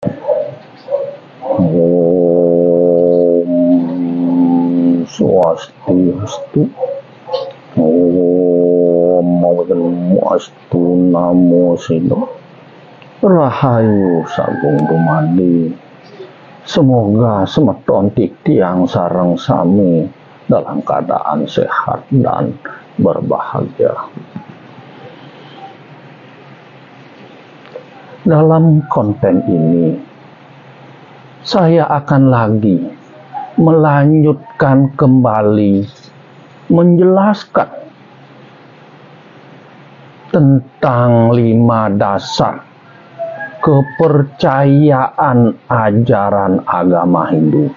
Om Swastiastu. Om Swastiastu. Namo Buddhaya. Rahayu Sagung Dumadi. Semoga semeton titiang sareng sami dalam keadaan sehat dan berbahagia. Dalam konten ini, saya akan lagi melanjutkan kembali menjelaskan tentang 5 dasar kepercayaan ajaran agama Hindu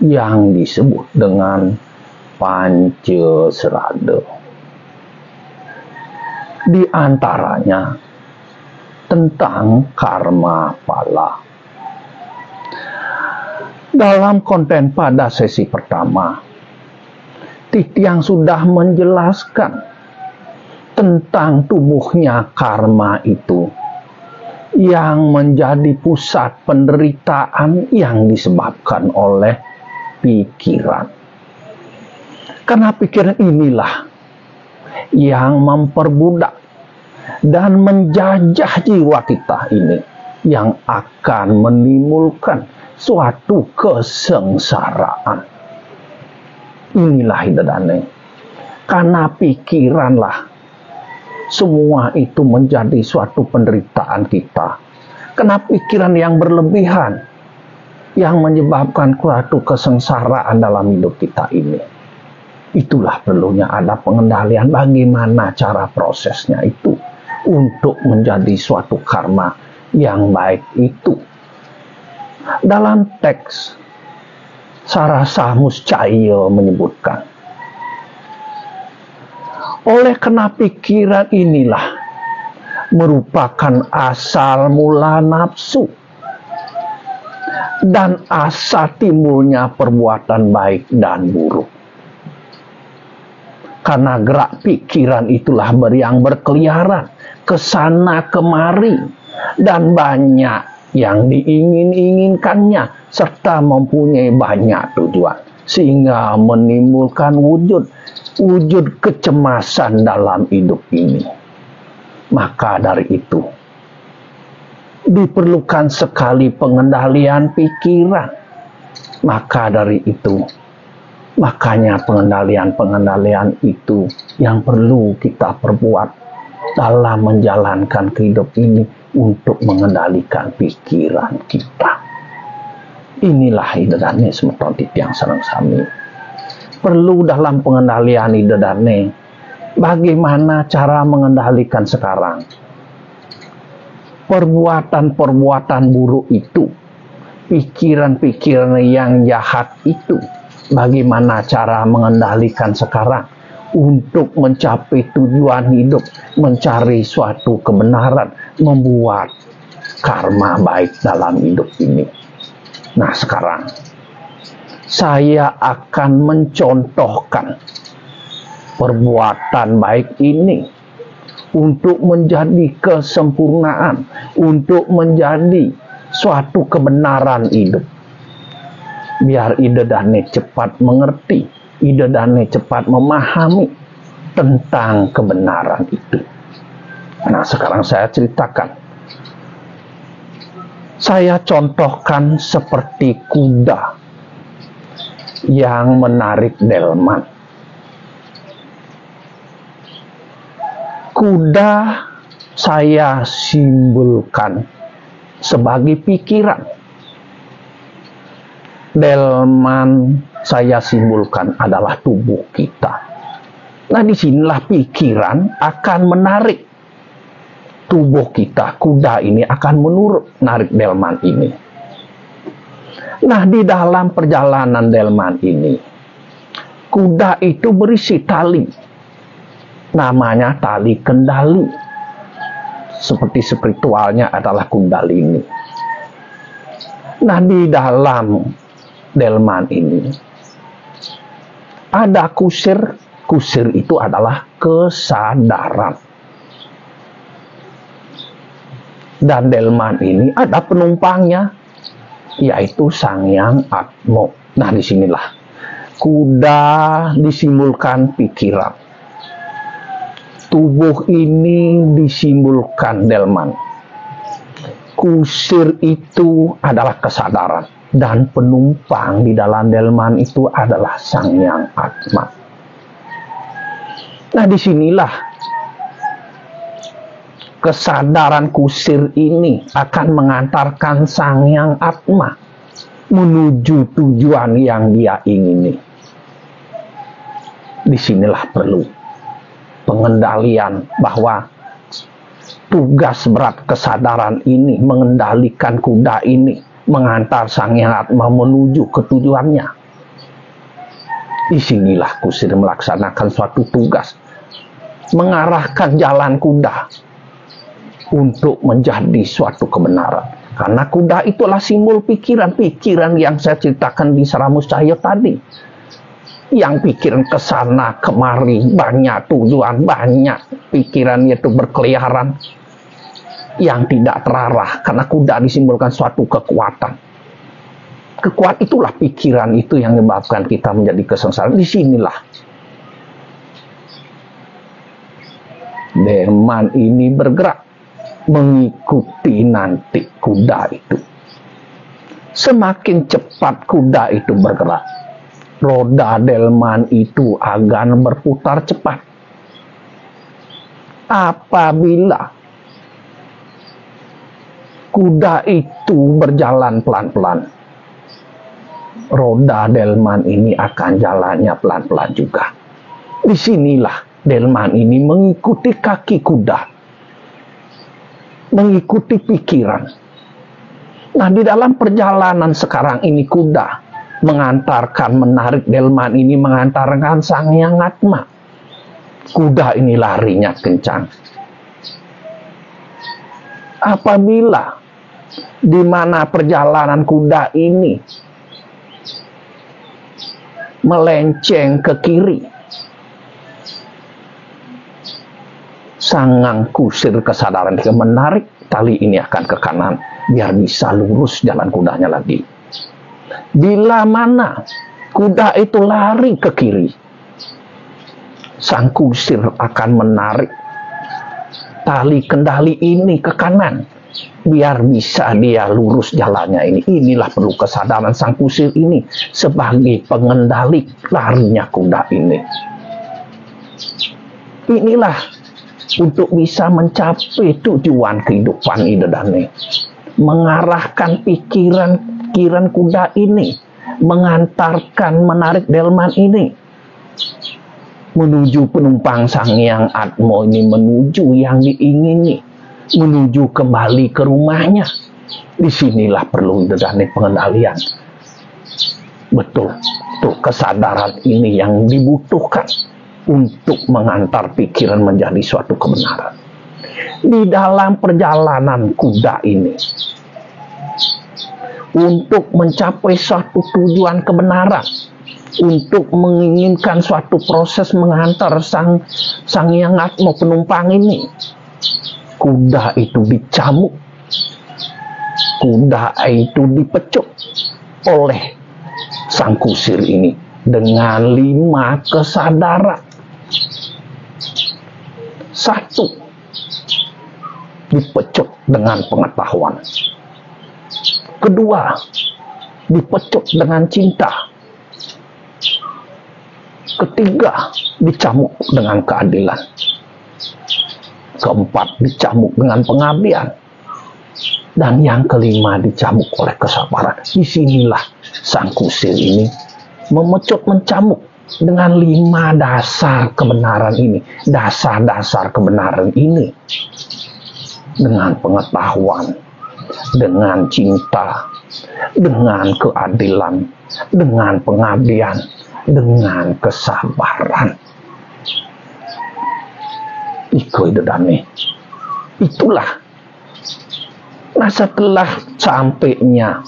yang disebut dengan Pancasrada. Di antaranya tentang karma pala. Dalam konten pada sesi pertama, Titiang sudah menjelaskan tentang tubuhnya karma itu yang menjadi pusat penderitaan yang disebabkan oleh pikiran. Karena pikiran inilah yang memperbudak dan menjajah jiwa kita ini, yang akan menimbulkan suatu kesengsaraan. Inilah hidadane. Karena pikiranlah semua itu menjadi suatu penderitaan kita. Karena pikiran yang berlebihan yang menyebabkan suatu kesengsaraan dalam hidup kita ini. Itulah perlunya ada pengendalian bagaimana cara prosesnya itu untuk menjadi suatu karma yang baik itu. Dalam teks Sarasa Muscaya menyebutkan, oleh karena pikiran inilah merupakan asal mula nafsu dan asal timbulnya perbuatan baik dan buruk. Karena gerak pikiran itulah yang berkeliaran ke sana kemari dan banyak yang diingin-inginkannya serta mempunyai banyak tujuan sehingga menimbulkan wujud kecemasan dalam hidup ini. Maka dari itu diperlukan sekali pengendalian pikiran. Maka dari itu makanya pengendalian itu yang perlu kita perbuat dalam menjalankan kehidupan ini untuk mengendalikan pikiran kita. Inilah hidadane semeton titiang sareng sami. Perlu dalam pengendalian hidadane. Bagaimana cara mengendalikan sekarang? Perbuatan-perbuatan buruk itu, pikiran-pikiran yang jahat itu, bagaimana cara mengendalikan sekarang untuk mencapai tujuan hidup, mencari suatu kebenaran, membuat karma baik dalam hidup ini. Nah, sekarang saya akan mencontohkan perbuatan baik ini untuk menjadi kesempurnaan, untuk menjadi suatu kebenaran hidup. Biar idedane cepat mengerti, idedane cepat memahami tentang kebenaran itu. Nah, sekarang saya ceritakan. Saya contohkan seperti kuda yang menarik delman. Kuda saya simbolkan sebagai pikiran. Delman saya simbolkan adalah tubuh kita. Nah, disinilah pikiran akan menarik tubuh kita. Kuda ini akan menarik delman ini. Nah, di dalam perjalanan delman ini, kuda itu berisi tali. Namanya tali kendali. Seperti spiritualnya adalah kundalini. Nah, di dalam delman ini ada kusir. Kusir itu adalah kesadaran. Dan delman ini ada penumpangnya, yaitu Sang Hyang Atma. Nah, disinilah kuda disimbolkan pikiran. Tubuh ini disimbolkan delman. Kusir itu adalah kesadaran. Dan penumpang di dalam delman itu adalah Sang Hyang Atma. Nah, disinilah kesadaran kusir ini akan mengantarkan Sang Hyang Atma menuju tujuan yang dia ingini. Disinilah perlu pengendalian, bahwa tugas berat kesadaran ini mengendalikan kuda ini, mengantar Sang Hyang Atma menuju ke tujuannya. Disinilah kusir melaksanakan suatu tugas, mengarahkan jalan kuda untuk menjadi suatu kebenaran. Karena kuda itulah simbol pikiran-pikiran yang saya ceritakan di Seramus Cahaya tadi. Yang pikiran kesana kemari, banyak tujuan, banyak pikiran itu berkeliaran yang tidak terarah, karena kuda disimbolkan suatu kekuatan. Kekuatan itulah pikiran itu yang menyebabkan kita menjadi kesengsaraan. Disinilah delman ini bergerak mengikuti nanti kuda itu. Semakin cepat kuda itu bergerak, roda delman itu akan berputar cepat. Apabila kuda itu berjalan pelan-pelan, roda delman ini akan jalannya pelan-pelan juga. Disinilah delman ini mengikuti kaki kuda, mengikuti pikiran. Nah, di dalam perjalanan sekarang ini kuda mengantarkan, menarik delman ini mengantarkan Sang Hyang Atma. Kuda ini larinya kencang. Apabila di mana perjalanan kuda ini melenceng ke kiri, Sang kusir kesadaran dia menarik tali ini akan ke kanan biar bisa lurus jalan kudanya lagi. Bila mana kuda itu lari ke kiri, sang kusir akan menarik tali kendali ini ke kanan biar bisa dia lurus jalannya ini. Inilah perlu kesadaran sang kusir ini sebagai pengendali larinya kuda ini. Inilah untuk bisa mencapai tujuan kehidupan ini, mengarahkan pikiran kuda ini, mengantarkan, menarik delman ini menuju penumpang Sang Hyang Atma ini, menuju yang diingini, menuju kembali ke rumahnya. Disinilah perlu pengendalian. Betul, tuh kesadaran ini yang dibutuhkan untuk mengantar pikiran menjadi suatu kebenaran. Di dalam perjalanan kuda ini, untuk mencapai suatu tujuan kebenaran, untuk menginginkan suatu proses mengantar Sang Hyang Atma penumpang ini, kuda itu dicamuk, kuda itu dipecut oleh sang kusir ini dengan 5 kesadaran. 1, dipecut dengan pengetahuan. 2, dipecut dengan cinta. 3, dicamuk dengan keadilan. 4, dicamuk dengan pengabdian. Dan yang 5, dicamuk oleh kesabaran. Disinilah sang kusir ini mencamuk dengan 5 dasar kebenaran ini. Dasar-dasar kebenaran ini. Dengan pengetahuan, dengan cinta, dengan keadilan, dengan pengabdian, dengan kesabaran. Itulah. Nah, setelah sampainya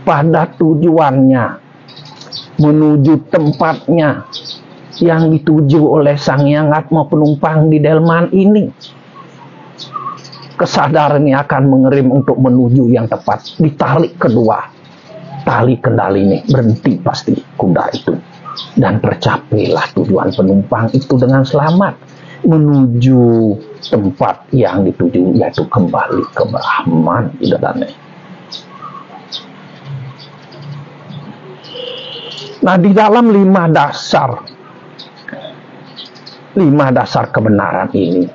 pada tujuannya, menuju tempatnya yang dituju oleh Sang Hyang Atma penumpang di delman ini, kesadaran ini akan mengerim untuk menuju yang tepat. Ditarik kedua tali kendali ini, berhenti pasti kuda itu, dan tercapailah tujuan penumpang itu dengan selamat menuju tempat yang dituju, yaitu kembali ke Brahman. Nah, di dalam 5 dasar kebenaran ini,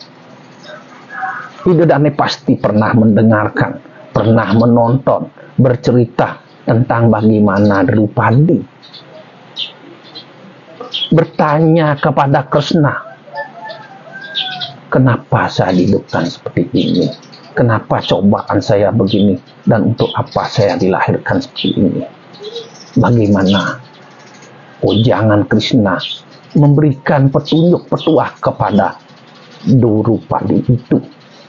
Idodane pasti pernah mendengarkan, pernah menonton, bercerita tentang bagaimana Drupadi bertanya kepada Krishna, kenapa saya dihidupkan seperti ini? Kenapa cobaan saya begini? Dan untuk apa saya dilahirkan seperti ini? Bagaimana ujangan Krishna memberikan petunjuk-petuah kepada Drupadi itu,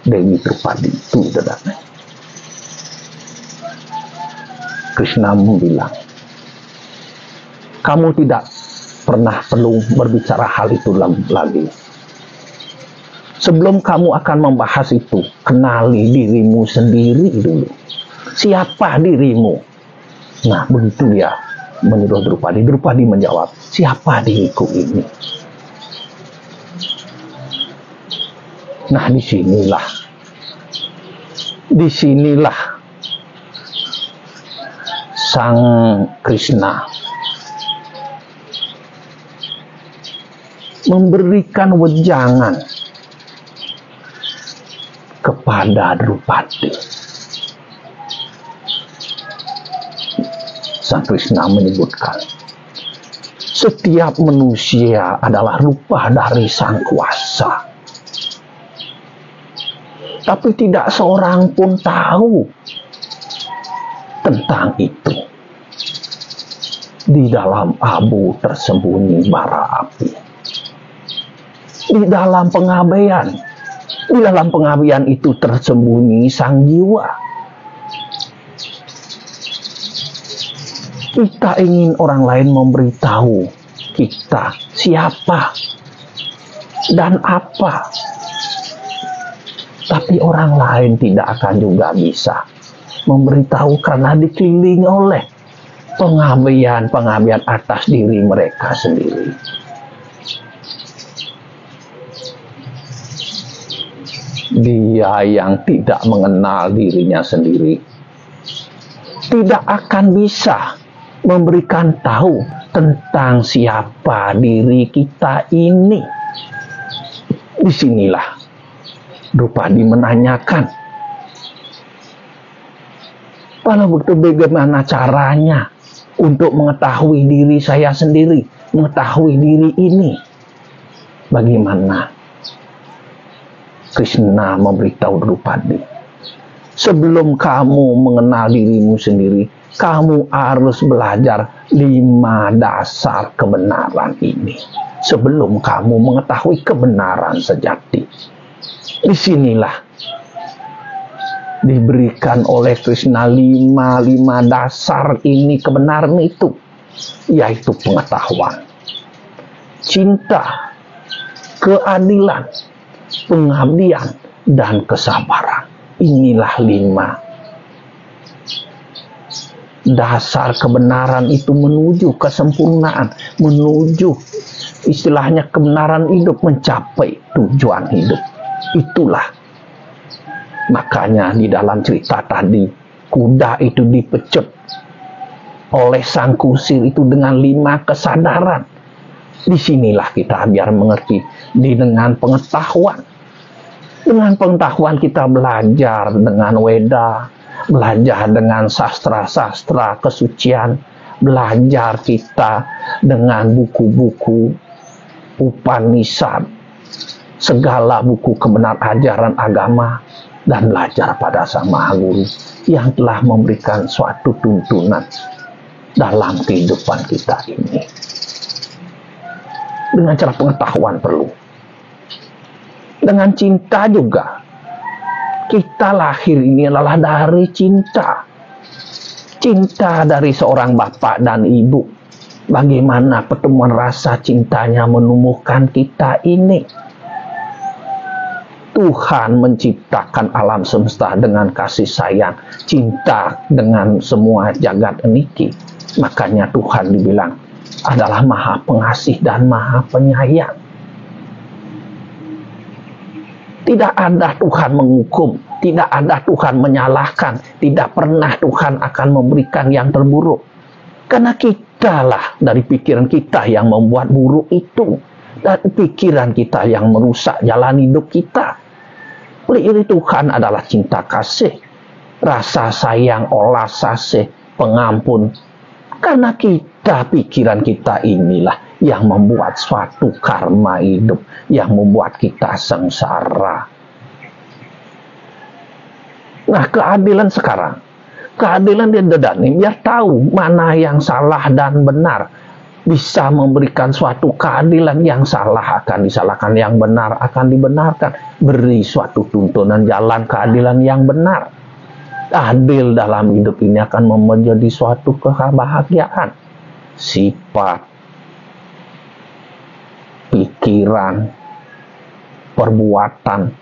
Dewi Drupadi itu, saudara. Krishna bilang, kamu tidak pernah perlu berbicara hal itu lagi. Sebelum kamu akan membahas itu, kenali dirimu sendiri dulu. Siapa dirimu? Nah, begitu dia menyuruh Drupadi. Drupadi menjawab, siapa diriku ini? Nah, disinilah Sang Krishna memberikan wejangan kepada Drupadi. Sang Krishna menyebutkan, setiap manusia adalah rupa dari Sang Kuasa. Tapi tidak seorang pun tahu tentang itu. Di dalam abu tersembunyi bara api. Di dalam pengabaian itu tersembunyi sang jiwa. Kita ingin orang lain memberitahu kita siapa dan apa. Tapi orang lain tidak akan juga bisa memberitahu karena dikelilingi oleh pengabaian atas diri mereka sendiri. Dia yang tidak mengenal dirinya sendiri tidak akan bisa memberikan tahu tentang siapa diri kita ini. Disinilah Drupadi menanyakan, kalau begitu bagaimana caranya untuk mengetahui diri saya sendiri, mengetahui diri ini? Bagaimana? Krishna memberitahu Drupadi, sebelum kamu mengenal dirimu sendiri, kamu harus belajar 5 dasar kebenaran ini. Sebelum kamu mengetahui kebenaran sejati. Disinilah diberikan oleh Krishna 5 dasar ini, kebenaran itu, yaitu pengetahuan, cinta, keadilan, pengabdian, dan kesabaran. Inilah 5 dasar kebenaran itu menuju kesempurnaan, menuju istilahnya kebenaran hidup, mencapai tujuan hidup. Itulah makanya di dalam cerita tadi, kuda itu dipecut oleh sang kusir itu dengan 5 kesadaran. Disinilah kita biar mengerti, dengan pengetahuan. Dengan pengetahuan kita belajar dengan Weda, belajar dengan sastra-sastra kesucian, belajar kita dengan buku-buku Upanishad, segala buku kebenaran ajaran agama, dan belajar pada Sang Maha Guru yang telah memberikan suatu tuntunan dalam kehidupan kita ini. Dengan cara pengetahuan perlu. Dengan cinta juga. Kita lahir ini adalah dari cinta. Cinta dari seorang bapak dan ibu. Bagaimana pertemuan rasa cintanya menumbuhkan kita ini. Tuhan menciptakan alam semesta dengan kasih sayang, cinta dengan semua jagat niki. Makanya Tuhan dibilang adalah Maha Pengasih dan Maha Penyayang. Tidak ada Tuhan menghukum, tidak ada Tuhan menyalahkan, tidak pernah Tuhan akan memberikan yang terburuk. Karena kitalah, dari pikiran kita yang membuat buruk itu, dan pikiran kita yang merusak jalan hidup kita. Oleh itu Tuhan adalah cinta kasih, rasa sayang, olas asih, pengampun. Karena kita, pikiran kita inilah yang membuat suatu karma hidup, yang membuat kita sengsara. Nah, keadilan sekarang, keadilan dia dedani, biar tahu mana yang salah dan benar. Bisa memberikan suatu keadilan, yang salah akan disalahkan, yang benar akan dibenarkan. Beri suatu tuntunan jalan keadilan yang benar. Adil dalam hidup ini akan menjadi suatu kebahagiaan. Sifat, pikiran, perbuatan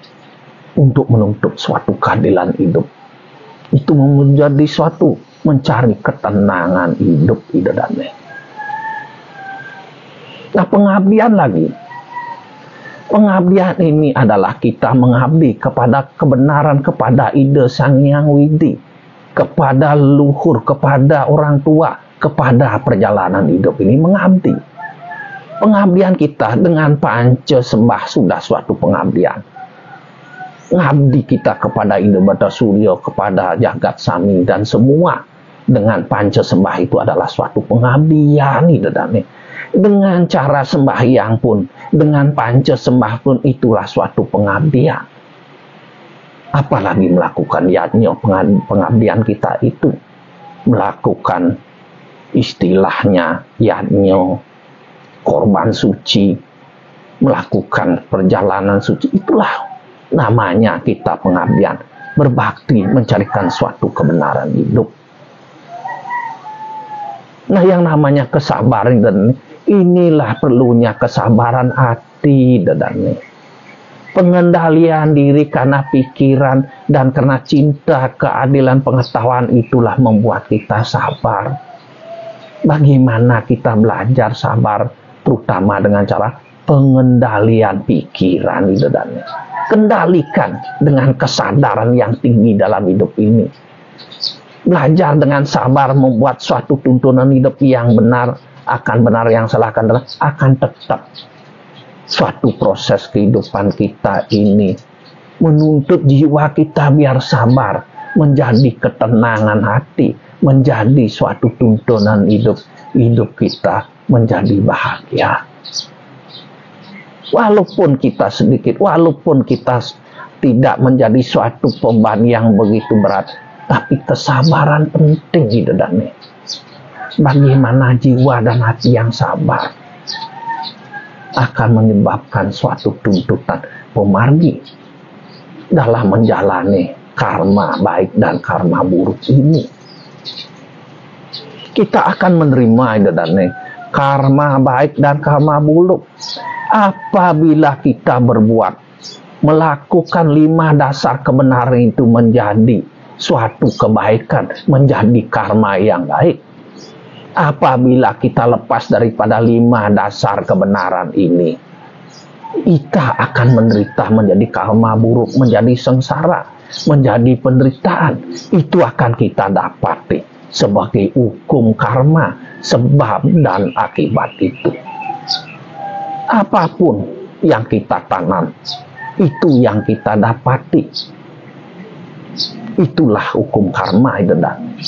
untuk menuntut suatu keadilan hidup. Itu menjadi suatu mencari ketenangan hidup idadane. Nah, pengabdian lagi. Pengabdian ini adalah kita mengabdi kepada kebenaran, kepada ide Sang Hyang Widi, kepada leluhur, kepada orang tua, kepada perjalanan hidup ini mengabdi. Pengabdian kita dengan panca sembah sudah suatu pengabdian. Ngabdi kita kepada Ida Bata Surya, kepada jagat sami dan semua dengan panca sembah itu adalah suatu pengabdian idadane. Dengan cara sembahyang pun, dengan panca sembah pun itulah suatu pengabdian. Apalagi melakukan yajna, pengabdian kita itu melakukan istilahnya yajna, korban suci, melakukan perjalanan suci, itulah namanya kita pengabdian, berbakti mencarikan suatu kebenaran hidup. Nah, yang namanya kesabaran dan inilah perlunya kesabaran hati dadane. Pengendalian diri karena pikiran dan karena cinta, keadilan, pengetahuan itulah membuat kita sabar. Bagaimana kita belajar sabar, terutama dengan cara pengendalian pikiran dadane. Kendalikan dengan kesadaran yang tinggi dalam hidup ini. Belajar dengan sabar membuat suatu tuntunan hidup yang benar, akan benar, yang salah akan tetap. Suatu proses kehidupan kita ini menuntut jiwa kita biar sabar, menjadi ketenangan hati, menjadi suatu tuntunan hidup kita menjadi bahagia. Walaupun kita sedikit, walaupun kita tidak menjadi suatu beban yang begitu berat, tapi kesabaran penting idadane. Bagaimana jiwa dan hati yang sabar akan menyebabkan suatu tuntutan pemargi dalam menjalani karma baik dan karma buruk ini. Kita akan menerima idadane karma baik dan karma buruk apabila kita berbuat, melakukan 5 dasar kebenaran itu menjadi suatu kebaikan, menjadi karma yang baik. Apabila kita lepas daripada 5 dasar kebenaran ini, kita akan menderita, menjadi karma buruk, menjadi sengsara, menjadi penderitaan. Itu akan kita dapati sebagai hukum karma, sebab dan akibat itu. Apapun yang kita tanam, itu yang kita dapati. Itulah hukum karma idadane.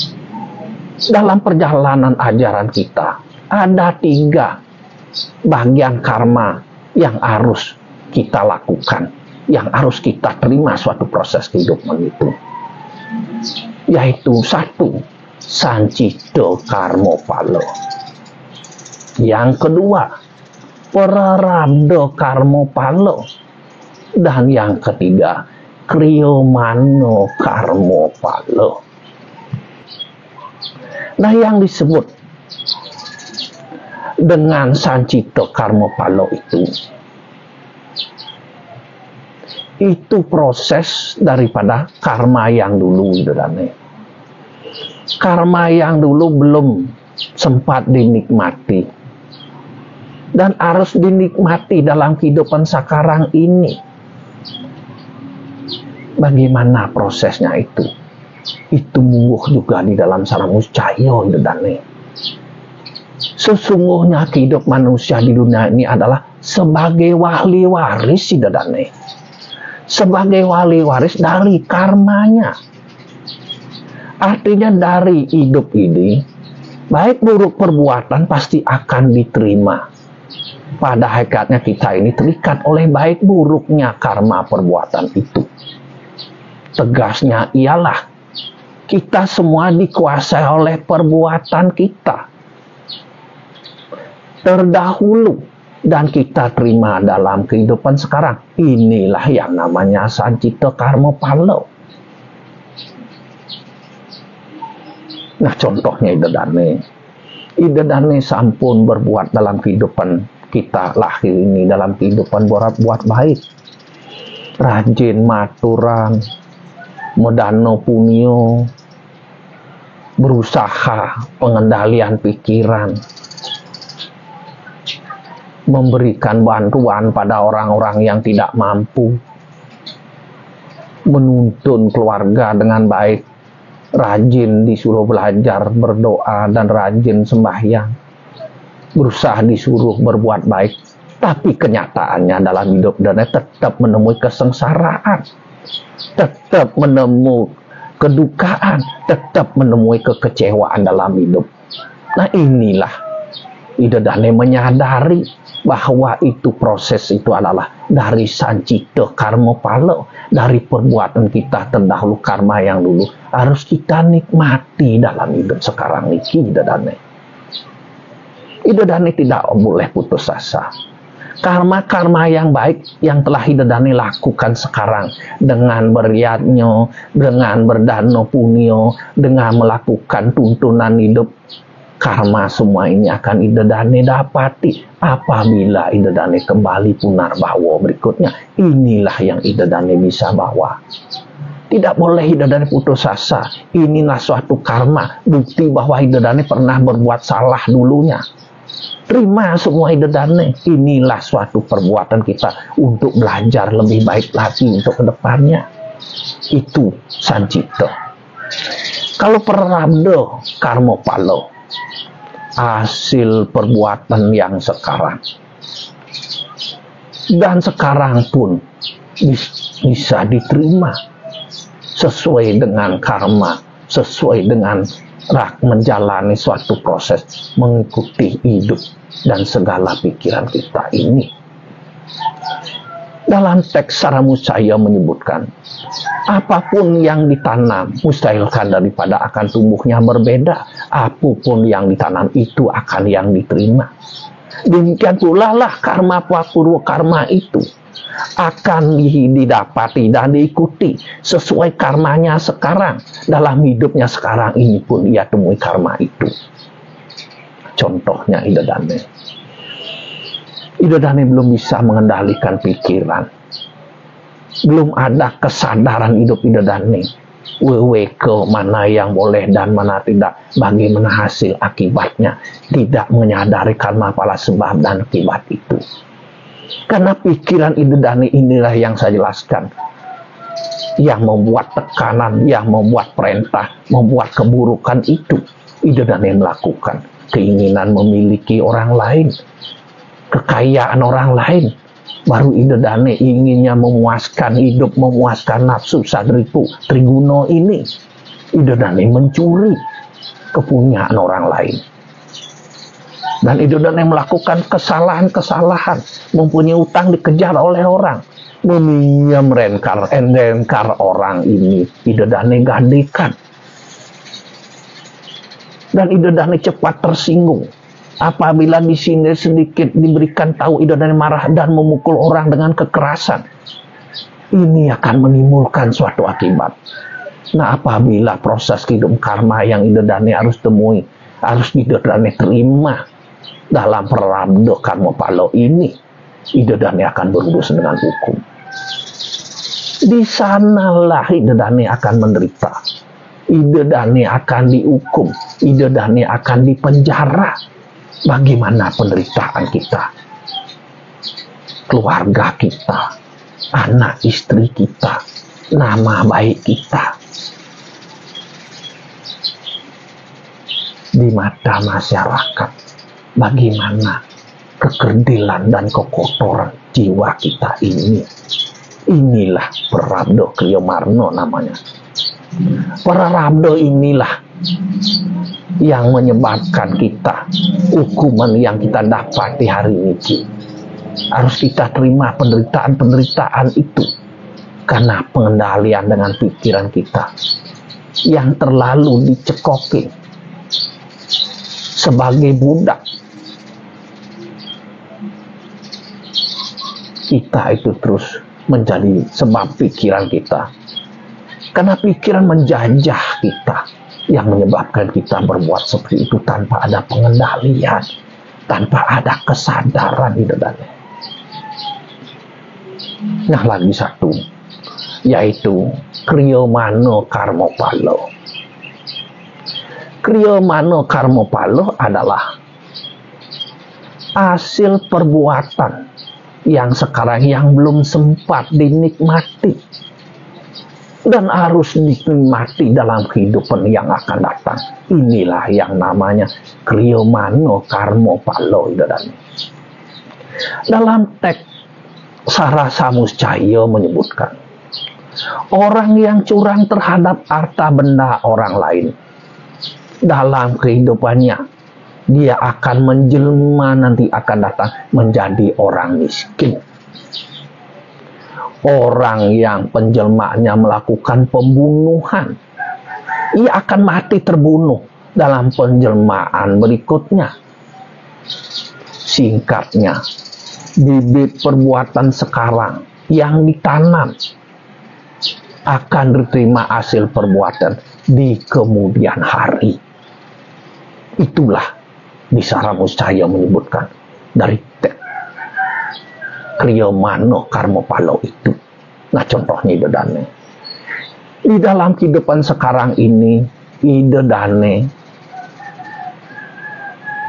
Dalam perjalanan ajaran kita ada 3 bagian karma yang harus kita lakukan, yang harus kita terima suatu proses kehidupan itu, yaitu 1, sancito karmo palo. Yang kedua, prarabdha karmo palo. Dan yang ketiga, kriyomano karmo palo. Nah, yang disebut dengan sancito karmo palo Itu proses daripada karma yang dulu, Idodane. Karma yang dulu belum sempat dinikmati dan harus dinikmati dalam kehidupan sekarang ini. Bagaimana prosesnya itu? Itu mungguh juga di dalam Saramuscaya, Idodane. Sesungguhnya hidup manusia di dunia ini adalah sebagai wali waris, Idodane. Sebagai wali waris dari karmanya. Artinya dari hidup ini, baik buruk perbuatan pasti akan diterima. Pada hakikatnya kita ini terikat oleh baik buruknya karma perbuatan itu. Tegasnya ialah kita semua dikuasai oleh perbuatan kita terdahulu dan kita terima dalam kehidupan sekarang. Inilah yang namanya sancita karma palo. Nah, contohnya Idodane sampun berbuat dalam kehidupan kita lahir ini, dalam kehidupan buat baik, rajin maturan, medano punyo, berusaha pengendalian pikiran, memberikan bantuan pada orang-orang yang tidak mampu, menuntun keluarga dengan baik, rajin disuruh belajar berdoa dan rajin sembahyang, berusaha disuruh berbuat baik, tapi kenyataannya dalam hidup dan tetap menemui kesengsaraan, tetap menemui kedukaan, tetap menemui kekecewaan dalam hidup. Nah, inilah Idodane menyadari bahwa itu proses itu adalah dari sancita karma palo, dari perbuatan kita terdahulu karma yang dulu harus kita nikmati dalam hidup sekarang niki. Idodane tidak boleh putus asa. Karma-karma yang baik yang telah Idodane lakukan sekarang dengan beriatnya, dengan berdano punyo, dengan melakukan tuntunan hidup, karma semua ini akan Idodane dapati apabila Idodane kembali punarbawa berikutnya. Inilah yang Idodane bisa bawa. Tidak boleh Idodane putus asa. Inilah suatu karma, bukti bahwa Idodane pernah berbuat salah dulunya. Terima semua Idodane. Inilah suatu perbuatan kita untuk belajar lebih baik lagi untuk kedepannya. Itu sancita. Kalau prarabdha karma palo, hasil perbuatan yang sekarang. Dan sekarang pun bisa diterima sesuai dengan karma, sesuai dengan menjalani suatu proses mengikuti hidup dan segala pikiran kita ini. Dalam teks Saramuscaya menyebutkan, apapun yang ditanam mustahilkan daripada akan tumbuhnya berbeda. Apapun yang ditanam itu akan yang diterima. Demikian pula lah karma purwa karma itu akan didapati dan diikuti sesuai karmanya sekarang. Dalam hidupnya sekarang ini pun ia temui karma itu. Contohnya Idodane belum bisa mengendalikan pikiran. Belum ada kesadaran hidup Idodane. Weweke mana yang boleh dan mana tidak. Bagaimana hasil akibatnya. Tidak menyadari karma pala sebab dan akibat itu. Karena pikiran Idodane inilah yang saya jelaskan. Yang membuat tekanan, yang membuat perintah, membuat keburukan itu. Idodane melakukan. Keinginan memiliki orang lain. Kekayaan orang lain. Baru Idodane inginnya memuaskan hidup, memuaskan nafsu sadripu triguno ini. Idodane mencuri kepunyaan orang lain. Dan Idodane melakukan kesalahan-kesalahan. Mempunyai utang dikejar oleh orang. Meminjam rengkar orang ini. Idodane gadekan. Dan Idodane cepat tersinggung. Apabila di sini sedikit diberikan tahu Idodane marah dan memukul orang dengan kekerasan. Ini akan menimbulkan suatu akibat. Nah, apabila proses hidup karma yang Idodane harus temui, harus Idodane terima dalam prarabdha karma palo ini, Idodane akan berurusan dengan hukum. Di sanalah idedane akan menderita. Idedane akan dihukum. Idedane akan dipenjara. Bagaimana penderitaan kita? Keluarga kita, anak istri kita, nama baik kita. Di mata masyarakat, bagaimana kekerdilan dan kekotoran jiwa kita ini. Inilah Prarabdha Kriya Marna namanya. Prarabdha inilah yang menyebabkan kita hukuman yang kita dapati hari ini. Harus kita terima penderitaan-penderitaan itu karena pengendalian dengan pikiran kita yang terlalu dicekoki sebagai budak. Kita itu terus menjadi sebab pikiran kita. Karena pikiran menjajah kita yang menyebabkan kita berbuat seperti itu tanpa ada pengendalian, tanpa ada kesadaran di dalamnya. Nah, lagi satu, yaitu Kriya Mano Karma Pala. Kriya Mano Karma Pala adalah hasil perbuatan yang sekarang yang belum sempat dinikmati dan harus dinikmati dalam kehidupan yang akan datang. Inilah yang namanya Kriya Mano Karma Pala. Dalam teks Sarasa Muscaya menyebutkan, orang yang curang terhadap harta benda orang lain, dalam kehidupannya dia akan menjelma nanti akan datang menjadi orang miskin. Orang yang penjelmaannya melakukan pembunuhan, ia akan mati terbunuh dalam penjelmaan berikutnya. Singkatnya, bibit perbuatan sekarang yang ditanam akan diterima hasil perbuatan di kemudian hari. Itulah di Sarasa Muscaya menyebutkan dari Kriya Mano Karma Pala itu. Nah, contohnya idedane. Di dalam kehidupan sekarang ini, idedane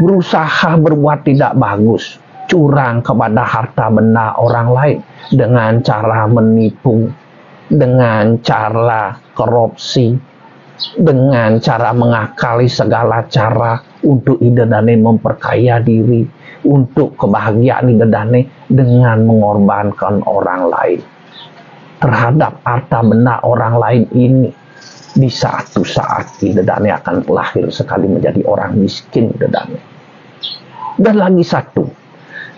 berusaha berbuat tidak bagus, curang kepada harta benda orang lain dengan cara menipu, dengan cara korupsi, dengan cara mengakali segala cara untuk idedane memperkaya diri, untuk kebahagiaan idedane dengan mengorbankan orang lain. Terhadap harta benda orang lain ini, di satu saat idedane akan lahir sekali menjadi orang miskin idedane. Dan lagi satu,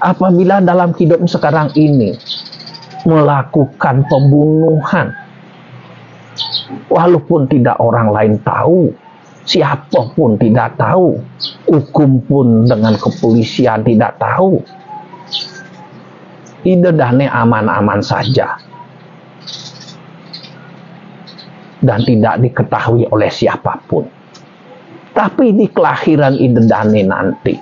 apabila dalam hidup sekarang ini melakukan pembunuhan, walaupun tidak orang lain tahu, siapapun tidak tahu, hukum pun dengan kepolisian tidak tahu, idedane aman-aman saja dan tidak diketahui oleh siapapun. Tapi di kelahiran idedane nanti,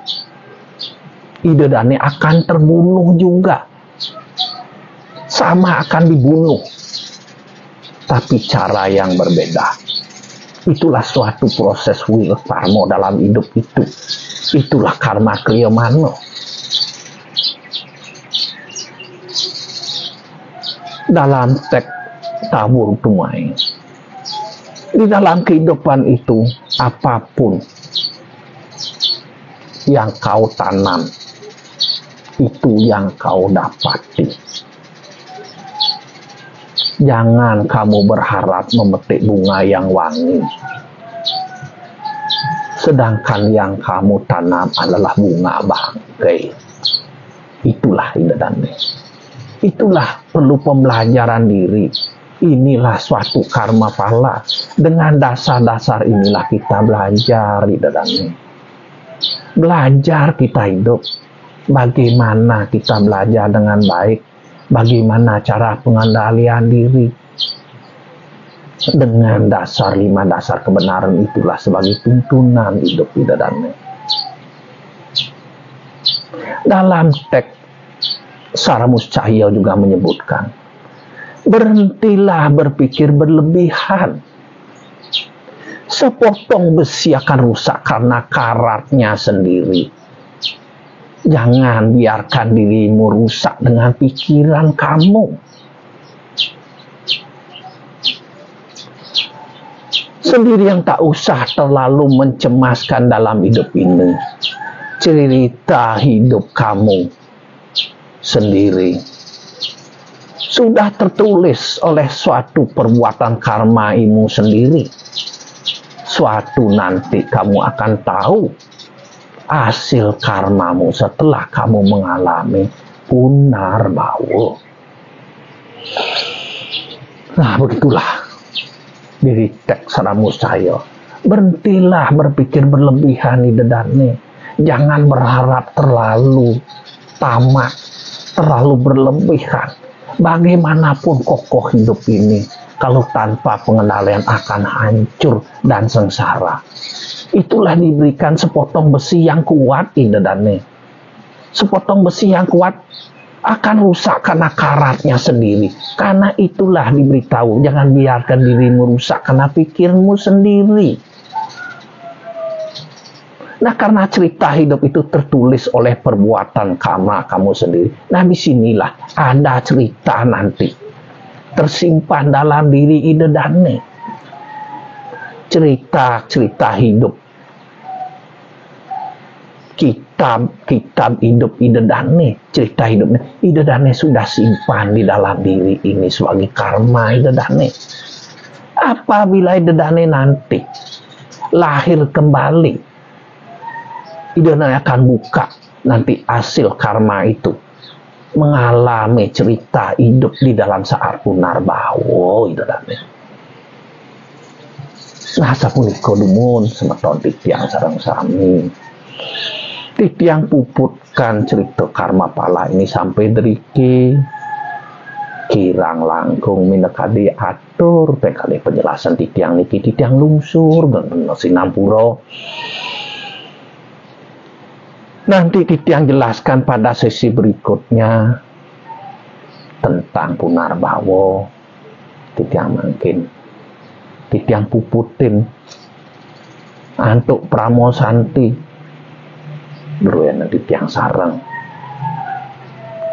idedane akan terbunuh juga, sama akan dibunuh, tapi cara yang berbeda. Itulah suatu proses will karma dalam hidup itu. Itulah karma Kriya Mano. Dalam teks Tabur Tumai, di dalam kehidupan itu, apapun yang kau tanam, itu yang kau dapati. Jangan kamu berharap memetik bunga yang wangi, sedangkan yang kamu tanam adalah bunga bangkai. Itulah idedane. Itulah perlu pembelajaran diri. Inilah suatu karma pala. Dengan dasar-dasar inilah kita belajar idedane. Belajar kita hidup. Bagaimana kita belajar dengan baik. Bagaimana cara pengendalian diri. Dengan dasar 5 dasar kebenaran itulah sebagai tuntunan hidup idedane. Dalam teks Sarasa Muscaya juga menyebutkan, Berhentilah berpikir berlebihan. Sepotong besi akan rusak karena karatnya sendiri. Jangan biarkan dirimu rusak dengan pikiran kamu. Sendiri yang tak usah terlalu mencemaskan dalam hidup ini. Cerita hidup kamu sendiri sudah tertulis oleh suatu perbuatan karmaimu sendiri. Suatu nanti kamu akan tahu hasil karmamu setelah kamu mengalami punarbawa. Nah, begitulah diri tek saramu saya. Berhentilah berpikir berlebihan di dedane. Jangan berharap terlalu tamak, terlalu berlebihan. Bagaimanapun kokoh hidup ini, kalau tanpa pengendalian akan hancur dan sengsara. Itulah diberikan sepotong besi yang kuat di dedane. Sepotong besi yang kuat akan rusak karena karatnya sendiri. Karena itulah diberitahu, jangan biarkan dirimu rusak karena pikirmu sendiri. Nah, karena cerita hidup itu tertulis oleh perbuatan karma kamu sendiri. Nah, disinilah ada cerita nanti tersimpan dalam diri ide dane. Cerita hidup, kitab hidup ide dane, cerita hidupnya ide dane sudah simpan di dalam diri ini sebagai karma ide dane. Apabila ide dane nanti lahir kembali, ide dane akan buka nanti hasil karma itu, mengalami cerita hidup di dalam saat punarbawa ide dane. Nah, sapunika dumun semeton titiang sareng sami. Titiang puputkan cerita karma pala ini sampai deriki kirang langkung minekadi atur tekali penjelasan titiang niki titiang lungsur dan sinampura. Nanti titiang jelaskan pada sesi berikutnya tentang punarbawa. Titiang mungkin titiang puputin antuk pramosanti beruyan titiang sareng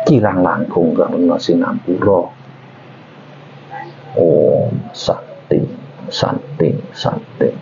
kirang langkung karena sinampura. Om Santi Santi Santi.